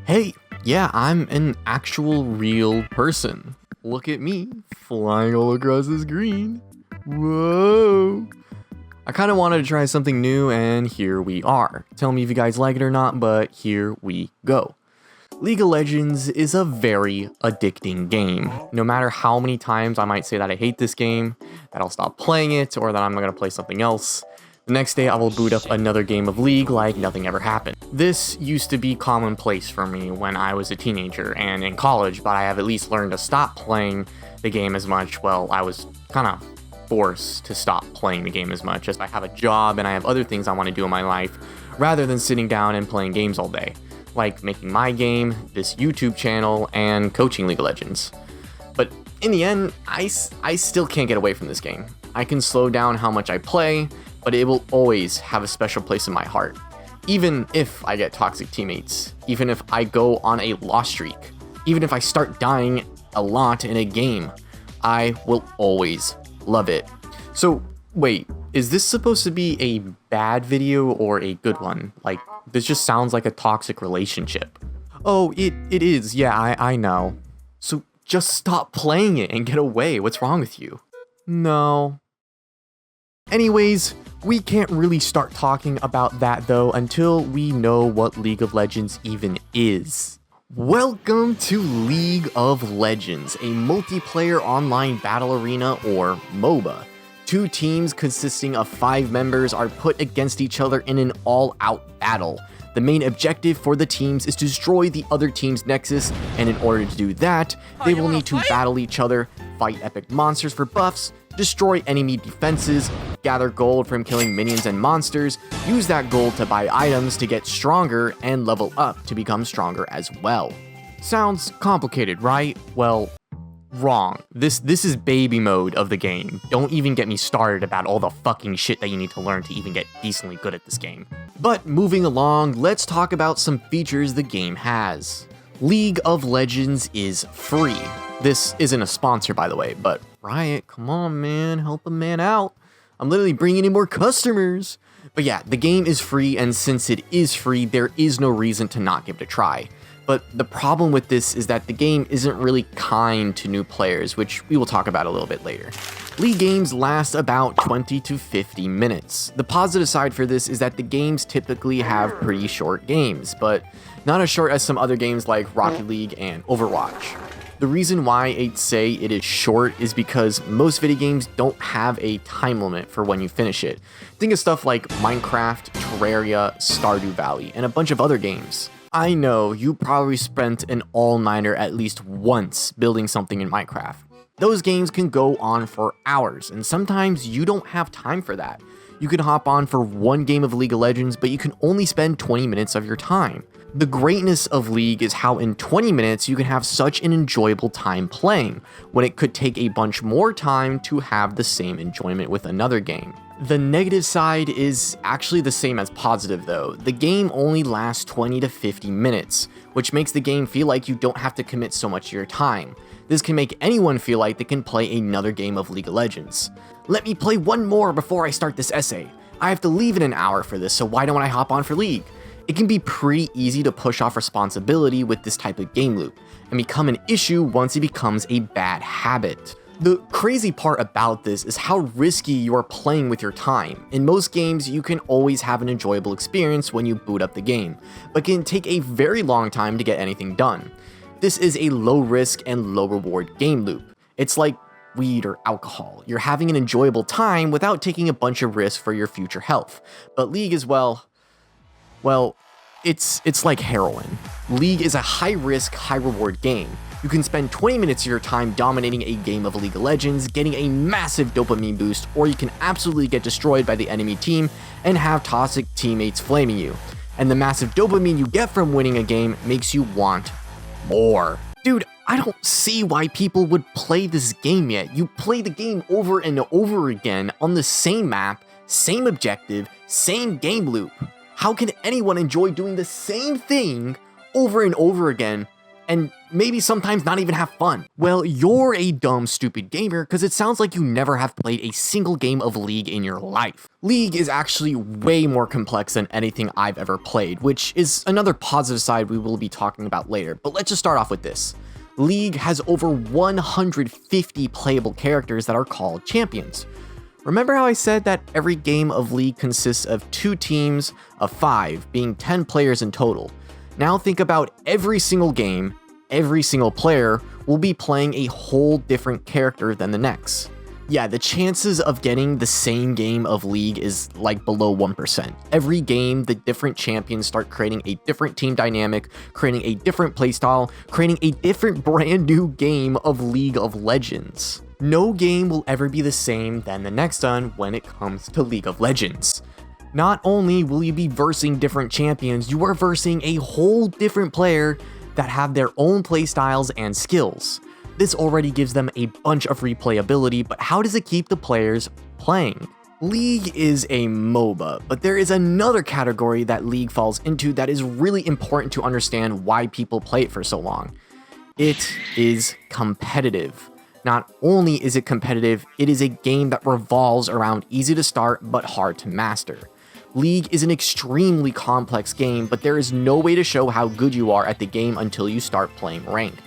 Hey, yeah, I'm an actual real person. Look at me, flying all across the screen. Whoa! I kind of wanted to try something new, and here we are. Tell me if you guys like it or not, but here we go. League of Legends is a very addicting game. No matter how many times I might say that I hate this game, that I'll stop playing it, or that I'm gonna play something else, the next day I will boot up another game of League like nothing ever happened. This used to be commonplace for me when I was a teenager and in college, but I have at least learned to stop playing the game as much. Well, I was kind of forced to stop playing the game as much as I have a job and I have other things I want to do in my life rather than sitting down and playing games all day, like making my game, this YouTube channel, and coaching League of Legends. But in the end, I still can't get away from this game. I can slow down how much I play, but it will always have a special place in my heart. Even if I get toxic teammates, even if I go on a loss streak, even if I start dying a lot in a game, I will always love it. So wait, is this supposed to be a bad video or a good one? Like, this just sounds like a toxic relationship. Oh, it is, yeah, I know. So just stop playing it and get away. What's wrong with you? No. Anyways, we can't really start talking about that though until we know what League of Legends even is. Welcome to League of Legends, a multiplayer online battle arena or MOBA. Two teams consisting of 5 members are put against each other in an all-out battle. The main objective for the teams is to destroy the other team's nexus, and in order to do that, they will need to battle each other, fight epic monsters for buffs, destroy enemy defenses, gather gold from killing minions and monsters, use that gold to buy items to get stronger, and level up to become stronger as well. Sounds complicated, right? Well, wrong. This is baby mode of the game. Don't even get me started about all the fucking shit that you need to learn to even get decently good at this game. But moving along, let's talk about some features the game has. League of Legends is free. This isn't a sponsor, by the way, but Riot, come on, man, help a man out. I'm literally bringing in more customers. But yeah, the game is free, and since it is free, there is no reason to not give it a try. But the problem with this is that the game isn't really kind to new players, which we will talk about a little bit later. League games last about 20 to 50 minutes. The positive side for this is that the games typically have pretty short games, but not as short as some other games like Rocket League and Overwatch. The reason why I'd say it is short is because most video games don't have a time limit for when you finish it. Think of stuff like Minecraft, Terraria, Stardew Valley, and a bunch of other games. I know you probably spent an all-nighter at least once building something in Minecraft. Those games can go on for hours, and sometimes you don't have time for that. You can hop on for one game of League of Legends, but you can only spend 20 minutes of your time. The greatness of League is how in 20 minutes you can have such an enjoyable time playing, when it could take a bunch more time to have the same enjoyment with another game. The negative side is actually the same as positive though. The game only lasts 20 to 50 minutes, which makes the game feel like you don't have to commit so much of your time. This can make anyone feel like they can play another game of League of Legends. Let me play one more before I start this essay. I have to leave in an hour for this, so why don't I hop on for League? It can be pretty easy to push off responsibility with this type of game loop, and become an issue once it becomes a bad habit. The crazy part about this is how risky you are playing with your time. In most games, you can always have an enjoyable experience when you boot up the game, but can take a very long time to get anything done. This is a low risk and low reward game loop. It's like weed or alcohol. You're having an enjoyable time without taking a bunch of risks for your future health. But League is, well, it's like heroin. League is a high-risk, high-reward game. You can spend 20 minutes of your time dominating a game of League of Legends, getting a massive dopamine boost, or you can absolutely get destroyed by the enemy team and have toxic teammates flaming you. And the massive dopamine you get from winning a game makes you want more. Dude, I don't see why people would play this game yet. You play the game over and over again on the same map, same objective, same game loop. How can anyone enjoy doing the same thing over and over again and maybe sometimes not even have fun. Well, you're a dumb, stupid gamer because it sounds like you never have played a single game of League in your life. League is actually way more complex than anything I've ever played, which is another positive side we will be talking about later, but let's just start off with this. League has over 150 playable characters that are called champions. Remember how I said that every game of League consists of 2 teams of 5, being 10 players in total? Now think about every single game, every single player will be playing a whole different character than the next. Yeah, the chances of getting the same game of League is like below 1%. Every game, the different champions start creating a different team dynamic, creating a different playstyle, creating a different brand new game of League of Legends. No game will ever be the same than the next one when it comes to League of Legends. Not only will you be versing different champions, you are versing a whole different player that have their own playstyles and skills. This already gives them a bunch of replayability, but how does it keep the players playing? League is a MOBA, but there is another category that League falls into that is really important to understand why people play it for so long. It is competitive. Not only is it competitive, it is a game that revolves around easy to start but hard to master. League is an extremely complex game, but there is no way to show how good you are at the game until you start playing ranked.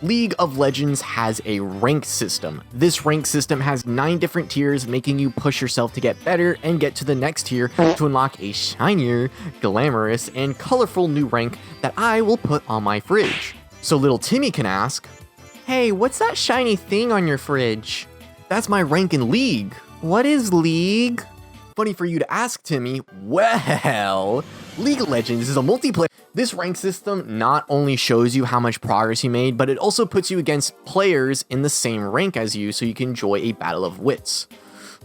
League of Legends has a rank system. This rank system has 9 different tiers, making you push yourself to get better and get to the next tier to unlock a shinier, glamorous, and colorful new rank that I will put on my fridge. So little Timmy can ask, "Hey, what's that shiny thing on your fridge?" "That's my rank in League." "What is League?" Funny for you to ask, Timmy. Well, League of Legends is a multiplayer. This rank system not only shows you how much progress you made, but it also puts you against players in the same rank as you so you can enjoy a battle of wits.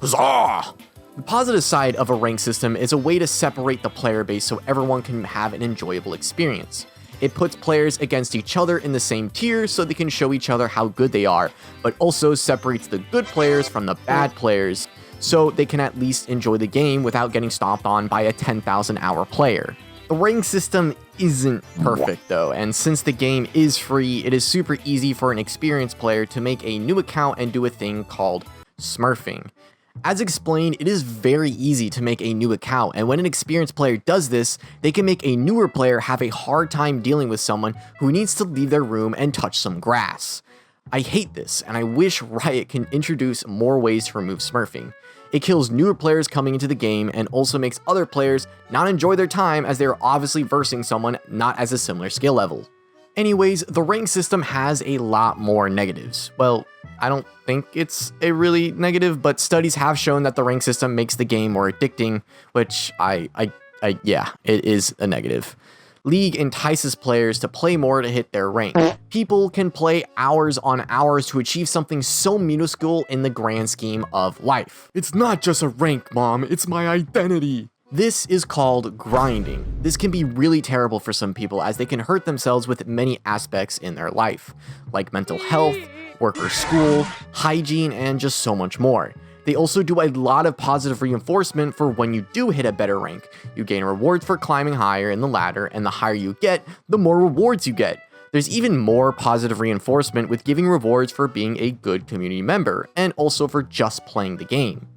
Huzzah! The positive side of a rank system is a way to separate the player base so everyone can have an enjoyable experience. It puts players against each other in the same tier so they can show each other how good they are, but also separates the good players from the bad players so they can at least enjoy the game without getting stomped on by a 10,000 hour player. The rank system isn't perfect though, and since the game is free, it is super easy for an experienced player to make a new account and do a thing called smurfing. As explained, it is very easy to make a new account, and when an experienced player does this, they can make a newer player have a hard time dealing with someone who needs to leave their room and touch some grass. I hate this, and I wish Riot can introduce more ways to remove smurfing. It kills newer players coming into the game and also makes other players not enjoy their time as they are obviously versing someone not as a similar skill level. Anyways, the rank system has a lot more negatives. Well, I don't think it's a really negative, but studies have shown that the rank system makes the game more addicting, which yeah, it is a negative. League entices players to play more to hit their rank. People can play hours on hours to achieve something so minuscule in the grand scheme of life. "It's not just a rank, Mom, it's my identity." This is called grinding. This can be really terrible for some people as they can hurt themselves with many aspects in their life, like mental health, work or school, hygiene, and just so much more. They also do a lot of positive reinforcement for when you do hit a better rank. You gain rewards for climbing higher in the ladder, and the higher you get, the more rewards you get. There's even more positive reinforcement with giving rewards for being a good community member, and also for just playing the game.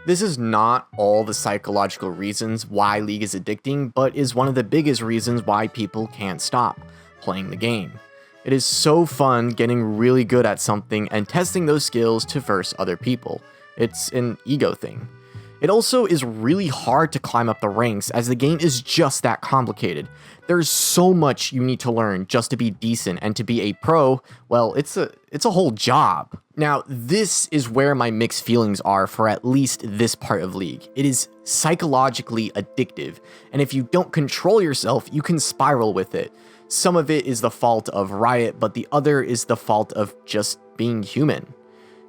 This is not all the psychological reasons why League is addicting, but is one of the biggest reasons why people can't stop playing the game. It is so fun getting really good at something and testing those skills to verse other people. It's an ego thing. It also is really hard to climb up the ranks as the game is just that complicated. There's so much you need to learn just to be decent, and to be a pro, well, it's a whole job. Now, this is where my mixed feelings are for at least this part of League. It is psychologically addictive, and if you don't control yourself, you can spiral with it. Some of it is the fault of Riot, but the other is the fault of just being human.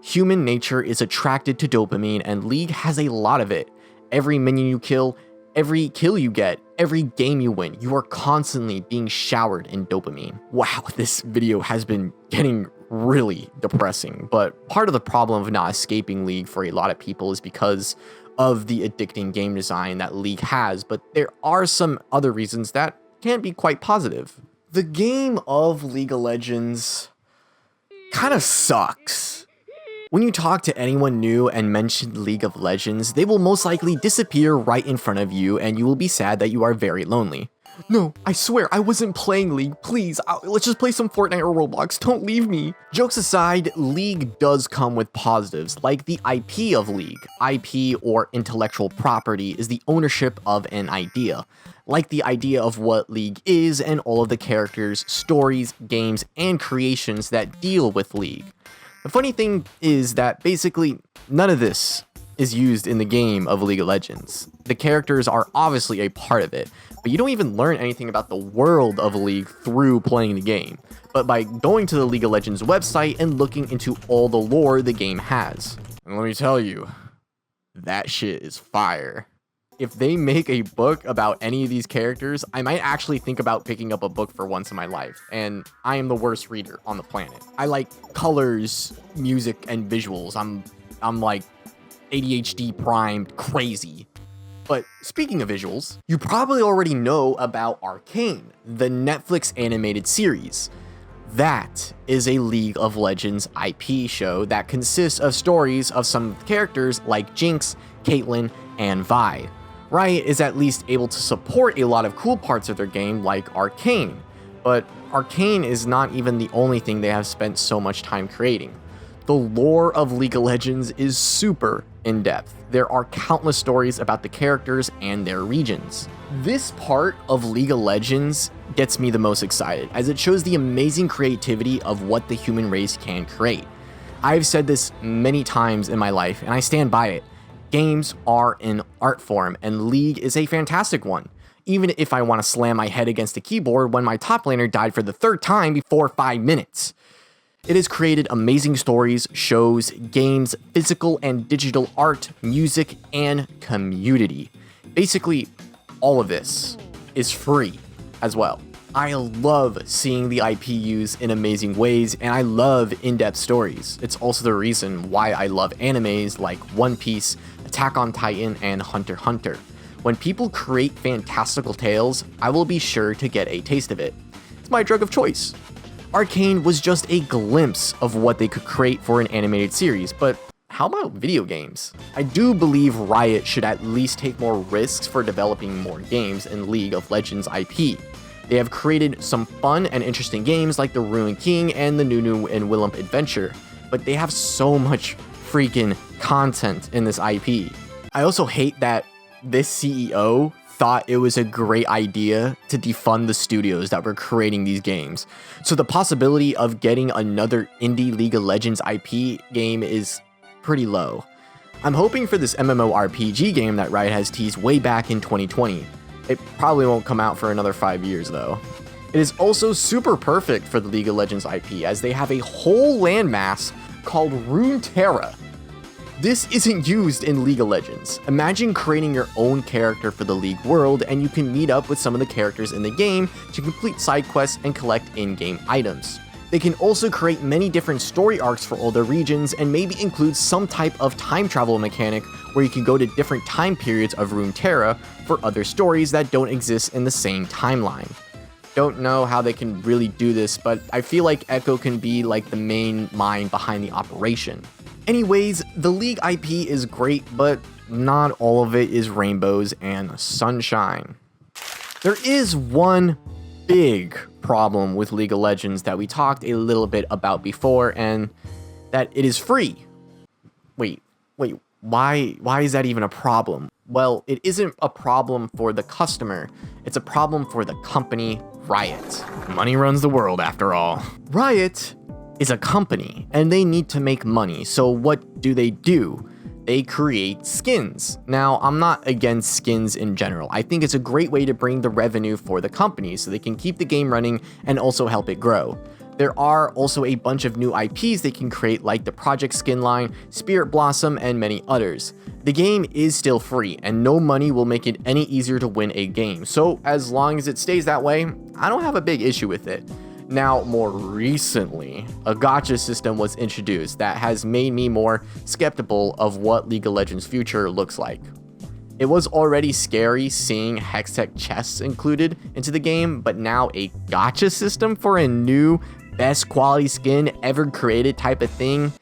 Human nature is attracted to dopamine, and League has a lot of it. Every minion you kill, every kill you get, every game you win, you are constantly being showered in dopamine. Wow, this video has been getting really depressing, but part of the problem of not escaping League for a lot of people is because of the addicting game design that League has, but there are some other reasons that can be quite positive. The game of League of Legends kind of sucks. When you talk to anyone new and mention League of Legends, they will most likely disappear right in front of you and you will be sad that you are very lonely. No, I swear, I wasn't playing League. Please, let's just play some Fortnite or Roblox. Don't leave me. Jokes aside, League does come with positives, like the IP of League. IP, or intellectual property, is the ownership of an idea. Like the idea of what League is and all of the characters, stories, games, and creations that deal with League. The funny thing is that basically none of this is used in the game of League of Legends. The characters are obviously a part of it, but you don't even learn anything about the world of League through playing the game, but by going to the League of Legends website and looking into all the lore the game has. And let me tell you, that shit is fire. If they make a book about any of these characters, I might actually think about picking up a book for once in my life, and I am the worst reader on the planet. I like colors, music, and visuals. I'm like ADHD primed crazy. But speaking of visuals, you probably already know about Arcane, the Netflix animated series. That is a League of Legends IP show that consists of stories of some characters like Jinx, Caitlyn, and Vi. Riot is at least able to support a lot of cool parts of their game like Arcane, but Arcane is not even the only thing they have spent so much time creating. The lore of League of Legends is super in-depth. There are countless stories about the characters and their regions. This part of League of Legends gets me the most excited, as it shows the amazing creativity of what the human race can create. I've said this many times in my life, and I stand by it. Games are an art form, and League is a fantastic one. Even if I want to slam my head against the keyboard when my top laner died for the third time before 5 minutes. It has created amazing stories, shows, games, physical and digital art, music, and community. Basically, all of this is free as well. I love seeing the IP used in amazing ways, and I love in-depth stories. It's also the reason why I love animes like One Piece, Attack on Titan, and Hunter x Hunter. When people create fantastical tales, I will be sure to get a taste of it. It's my drug of choice. Arcane was just a glimpse of what they could create for an animated series, but how about video games? I do believe Riot should at least take more risks for developing more games in League of Legends IP. They have created some fun and interesting games like the Ruined King and the Nunu and Willump Adventure, but they have so much freaking content in this IP. I also hate that this CEO thought it was a great idea to defund the studios that were creating these games. So the possibility of getting another indie League of Legends IP game is pretty low. I'm hoping for this MMORPG game that Riot has teased way back in 2020. It probably won't come out for another 5 years though. It is also super perfect for the League of Legends IP, as they have a whole landmass called Runeterra. This isn't used in League of Legends. Imagine creating your own character for the League world, and you can meet up with some of the characters in the game to complete side quests and collect in-game items. They can also create many different story arcs for all their regions, and maybe include some type of time travel mechanic where you can go to different time periods of Runeterra for other stories that don't exist in the same timeline. Don't know how they can really do this, but I feel like Echo can be like the main mind behind the operation. Anyways, the League IP is great, but not all of it is rainbows and sunshine. There is one big problem with League of Legends that we talked a little bit about before, and that it is free. Wait, why is that even a problem? Well, it isn't a problem for the customer, it's a problem for the company, Riot. Money runs the world after all. Riot is a company, and they need to make money, so what do? They create skins. Now, I'm not against skins in general. I think it's a great way to bring the revenue for the company so they can keep the game running and also help it grow. There are also a bunch of new IPs they can create, like the Project Skin line, Spirit Blossom, and many others. The game is still free, and no money will make it any easier to win a game, so as long as it stays that way, I don't have a big issue with it. Now, more recently, a gacha system was introduced that has made me more skeptical of what League of Legends' future looks like. It was already scary seeing Hextech chests included into the game, but now a gacha system for a new best quality skin ever created type of thing,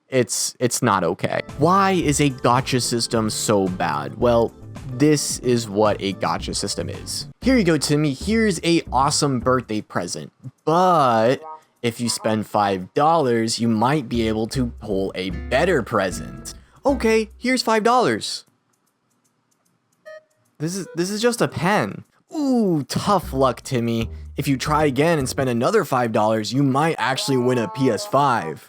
it's not okay. Why is a gacha system so bad? Well, this is what a gacha system is. Here you go, Timmy. Here's a awesome birthday present. But if you spend $5, you might be able to pull a better present. Okay, here's $5. This is just a pen. Ooh, tough luck, Timmy. If you try again and spend another $5, you might actually win a PS5.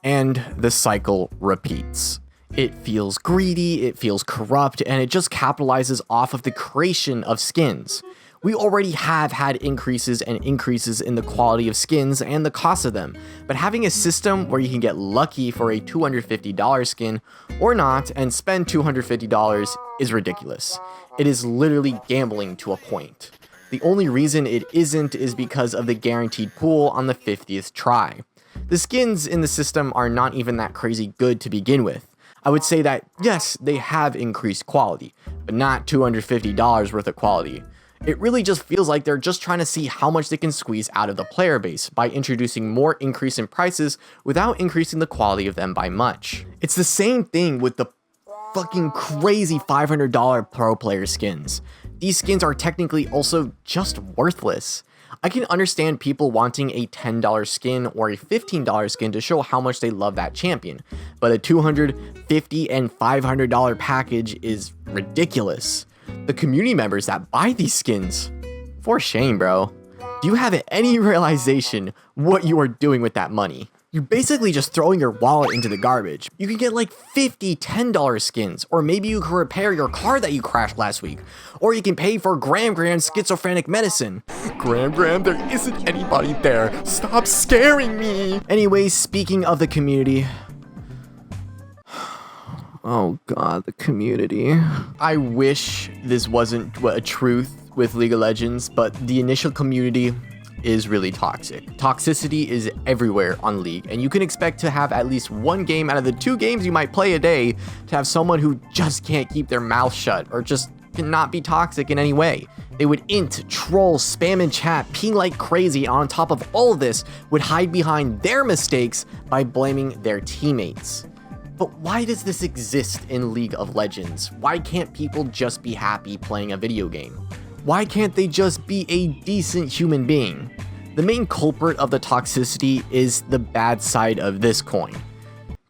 And the cycle repeats. It feels greedy, it feels corrupt, and it just capitalizes off of the creation of skins. We already have had increases and increases in the quality of skins and the cost of them, but having a system where you can get lucky for a $250 skin or not and spend $250 is ridiculous. It is literally gambling to a point. The only reason it isn't is because of the guaranteed pool on the 50th try. The skins in the system are not even that crazy good to begin with. I would say that yes, they have increased quality, but not $250 worth of quality. It really just feels like they're just trying to see how much they can squeeze out of the player base by introducing more increase in prices without increasing the quality of them by much. It's the same thing with the fucking crazy $500 pro player skins. These skins are technically also just worthless. I can understand people wanting a $10 skin or a $15 skin to show how much they love that champion, but a $200, $50, and $500 package is ridiculous. The community members that buy these skins, for shame, bro. Do you have any realization what you are doing with that money? You're basically just throwing your wallet into the garbage. You can get like 50 $10 skins, or maybe you can repair your car that you crashed last week, or you can pay for Gram schizophrenic medicine. Gram, there isn't anybody there. Stop scaring me. Anyways, speaking of the community. Oh god, the community. I wish this wasn't a truth with League of Legends, but the initial community is really toxic. Toxicity is everywhere on League, and you can expect to have at least one game out of the 2 games you might play a day to have someone who just can't keep their mouth shut or just cannot be toxic in any way. They would int, troll, spam in chat, ping like crazy, and on top of all of this, would hide behind their mistakes by blaming their teammates. But why does this exist in League of Legends? Why can't people just be happy playing a video game? Why can't they just be a decent human being? The main culprit of the toxicity is the bad side of this coin.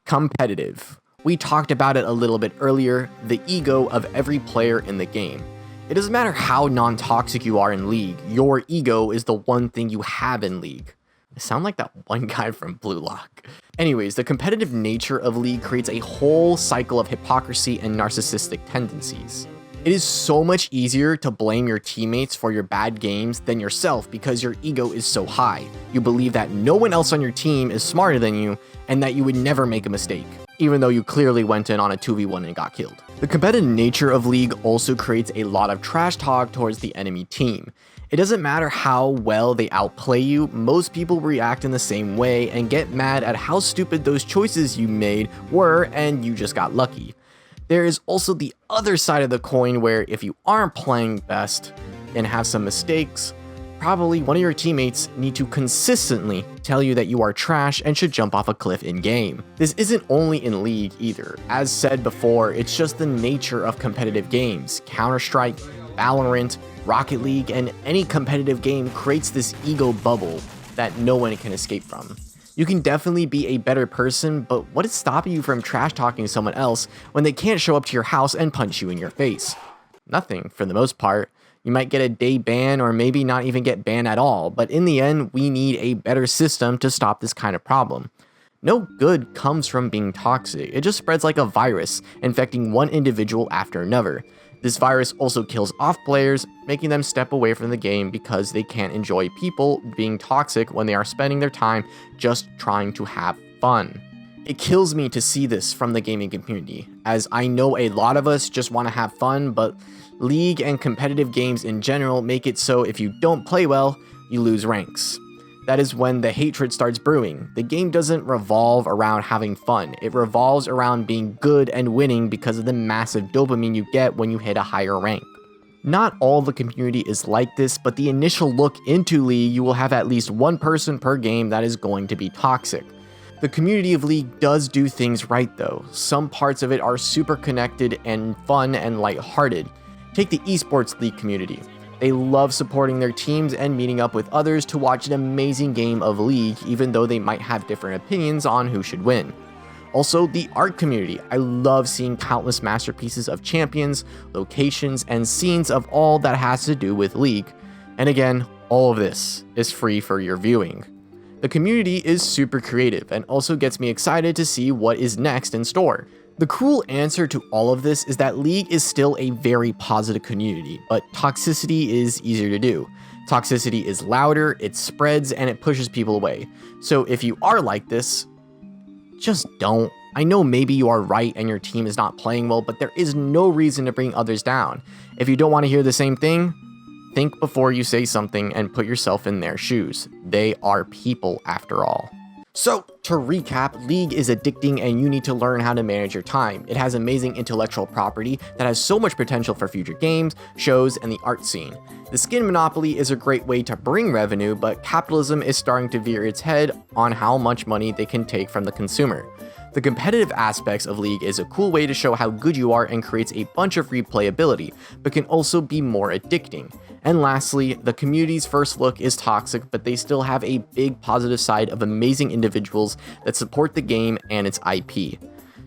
Competitive. We talked about it a little bit earlier, the ego of every player in the game. It doesn't matter how non-toxic you are in League, your ego is the one thing you have in League. I sound like that one guy from Blue Lock. Anyways, the competitive nature of League creates a whole cycle of hypocrisy and narcissistic tendencies. It is so much easier to blame your teammates for your bad games than yourself because your ego is so high. You believe that no one else on your team is smarter than you and that you would never make a mistake, even though you clearly went in on a 2v1 and got killed. The competitive nature of League also creates a lot of trash talk towards the enemy team. It doesn't matter how well they outplay you, most people react in the same way and get mad at how stupid those choices you made were and you just got lucky. There is also the other side of the coin where if you aren't playing best and have some mistakes, probably one of your teammates need to consistently tell you that you are trash and should jump off a cliff in game. This isn't only in League either. As said before, it's just the nature of competitive games. Counter-Strike, Valorant, Rocket League, and any competitive game creates this ego bubble that no one can escape from. You can definitely be a better person, but what is stopping you from trash talking someone else when they can't show up to your house and punch you in your face? Nothing, for the most part. You might get a day ban or maybe not even get banned at all, but in the end, we need a better system to stop this kind of problem. No good comes from being toxic. It just spreads like a virus, infecting one individual after another. This virus also kills off players, making them step away from the game because they can't enjoy people being toxic when they are spending their time just trying to have fun. It kills me to see this from the gaming community, as I know a lot of us just want to have fun, but League and competitive games in general make it so if you don't play well, you lose ranks. that is when the hatred starts brewing. The game doesn't revolve around having fun. It revolves around being good and winning because of the massive dopamine you get when you hit a higher rank. Not all the community is like this, but the initial look into League, you will have at least one person per game that is going to be toxic. The community of League does do things right though. Some parts of it are super connected and fun and lighthearted. Take the esports League community. They love supporting their teams and meeting up with others to watch an amazing game of League, even though they might have different opinions on who should win. Also, the art community. I love seeing countless masterpieces of champions, locations, and scenes of all that has to do with League. And again, all of this is free for your viewing. The community is super creative and also gets me excited to see what is next in store. The cruel answer to all of this is that League is still a very positive community, but toxicity is easier to do. Toxicity is louder, it spreads, and it pushes people away. So if you are like this, just don't. I know maybe you are right and your team is not playing well, but there is no reason to bring others down. If you don't want to hear the same thing, think before you say something and put yourself in their shoes. They are people after all. So, to recap, League is addicting and you need to learn how to manage your time. It has amazing intellectual property that has so much potential for future games, shows, and the art scene. The skin monopoly is a great way to bring revenue, but capitalism is starting to veer its head on how much money they can take from the consumer. The competitive aspects of League is a cool way to show how good you are and creates a bunch of replayability, but can also be more addicting. And lastly, the community's first look is toxic, but they still have a big positive side of amazing individuals that support the game and its IP.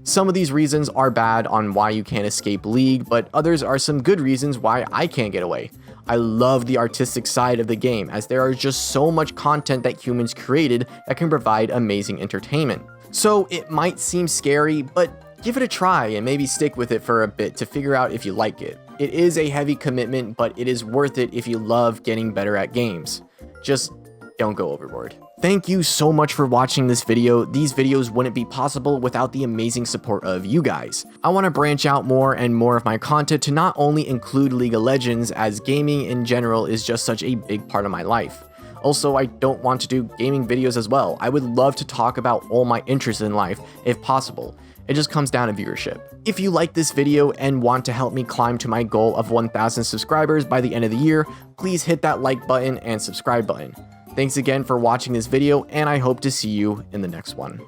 Some of these reasons are bad on why you can't escape League, but others are some good reasons why I can't get away. I love the artistic side of the game, as there are just so much content that humans created that can provide amazing entertainment. So it might seem scary, but give it a try and maybe stick with it for a bit to figure out if you like it. It is a heavy commitment, but it is worth it if you love getting better at games. Just don't go overboard. Thank you so much for watching this video. These videos wouldn't be possible without the amazing support of you guys. I want to branch out more and more of my content to not only include League of Legends, as gaming in general is just such a big part of my life. Also, I don't want to do gaming videos as well. I would love to talk about all my interests in life, if possible. It just comes down to viewership. If you like this video and want to help me climb to my goal of 1,000 subscribers by the end of the year, please hit that like button and subscribe button. Thanks again for watching this video, and I hope to see you in the next one.